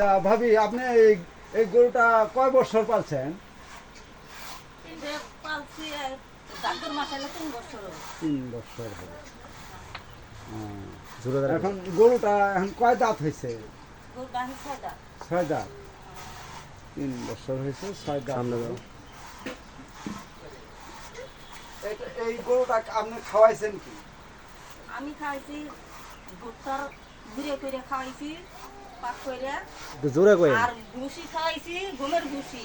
আচ্ছা ভাবি, আপনি এই গরুটা কয় বছর পালছেন? পালছি 3 বছর হবে। জোরে দাঁড়াও। এখন গরুটা এখন কয় দাঁত হয়েছে? 6 দাঁত। 3 বছর হয়েছে, 6 দাঁত। সামনে দাও। এই গরুটা আপনি খাওয়াইছেন কি? আমি খাইছি ভুট্টার ঘুরে করে খাওয়াইছি পাক করে, একটু জোরে কই। আর ভুসি খাওয়াইছি গমের ভুসি,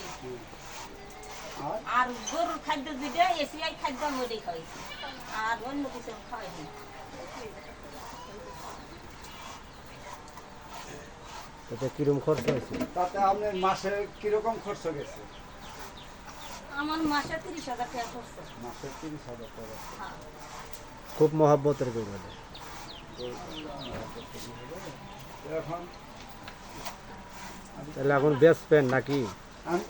আর আর গরুর খাদ্য যেটা এসিআই খাদ্য মধ্যে খাওয়াইছি, আর অন্য কিছু খাওয়াইনি। তাতে কিরম খরচ হয়েছে? তাতে আপনার মাসে কিরকম খরচ গেছে? আমার মাসে 30,000 টাকা খরচ। মাসে 30,000 টাকা। হ্যাঁ। খুব মহব্বতের গরু এটা। এখন তাহলে এখন বেচবেন নাকি?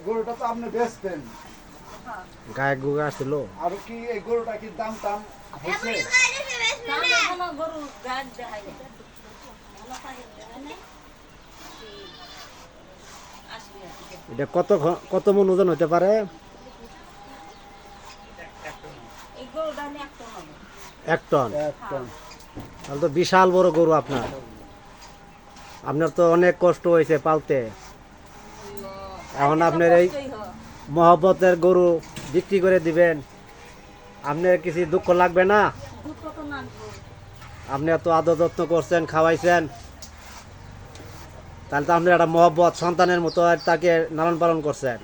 গরুটা তো আপনি বেচবেন, হ্যাঁ। গায়ে গুগা আসছিল? আর কি এই গরুটা কি দাম টাম হয়েছে? তাহলে এখনো গরু গাছ দেখাই নাই। ভালো পাইয়ে দেখাই নাই। আসবে আর কি। এটা কত মন ওজন হতে পারে? এই গরুটা নিয়ে একটা হবে। 1 টন। একদম। তাহলে তো বিশাল বড় গরু আপনার। আপনার তো অনেক কষ্ট হয়েছে পালতে। এখন আপনার এই কষ্টই হয়। মহব্বতের গরু বিক্রি করে দিবেন, আপনার কিছু দুঃখ লাগবে না? দুধ কত নামবো? আপনি এত আদর যত্ন করছেন, খাওয়াইছেন, তাহলে তো আপনি একটা মহব্বত সন্তানের মতো তাকে লালন পালন করছেন।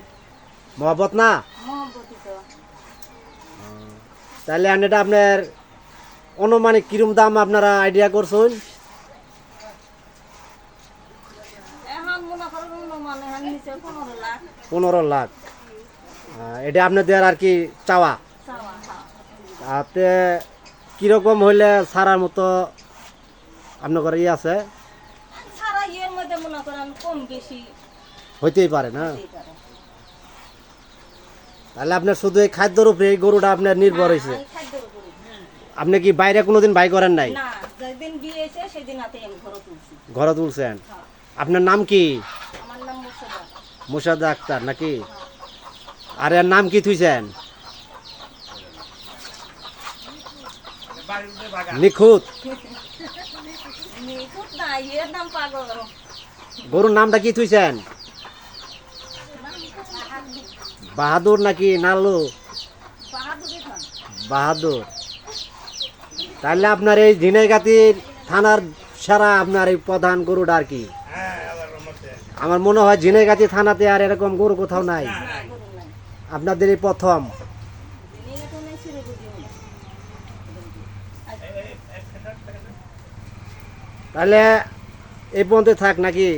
মহব্বত না? মহব্বতী তো। তাহলে এটা আপনার অনুমানিক কিরম দাম আপনারা আইডিয়া করছেন? এখন মনে করুন অনুমান এখন নিচে 15 লাখ 15 লাখ। এটা আপনাদের আর কি চাওয়া। চাওয়া। হ্যাঁ। তাতে কীরকম হইলে ছাড়ার মতো আপনার আছে? সারা ইয়ের মধ্যে মনে করেন কম বেশি হইতেই পারে না? হতেই পারে। তাহলে আপনার শুধু এই খাদ্যর উপরে এই গরুটা আপনার নির্ভর হয়েছে। আমি খাদ্যের উপরে। আপনি কি বাইরে কোনোদিন বাই করেন নাই? না, যেদিন বিয়ে হয়েছে সেদিন হাতে আমি ঘরে তুলছি। ঘরে তুলছেন? হ্যাঁ। আপনার নাম কি? আমার নাম মুর্শিদা। মুর্শিদা আক্তার নাকি? আর এর নাম কি থুইছেন? নিখুঁত। নিখুঁত না, এর নাম পাগল। গরুর নামটা কি থুইছেন? বাহাদুর নাকি নালু? বাহাদুরি খান। বাহাদুর। তাহলে আপনার এই ঝিনাইগাতির থানার সারা আপনার এই প্রধান গরুটা আর কি? আমার মনে হয় ঝিনাইগাতি থানাতে আর এরকম গরু কোথাও নাই, না, গরু নাই। আপনাদের এই প্রথম। দিনে তো নাই, ছিঁড়ে বুঝিও না। তাহলে এই পর্যন্ত থাক নাকি?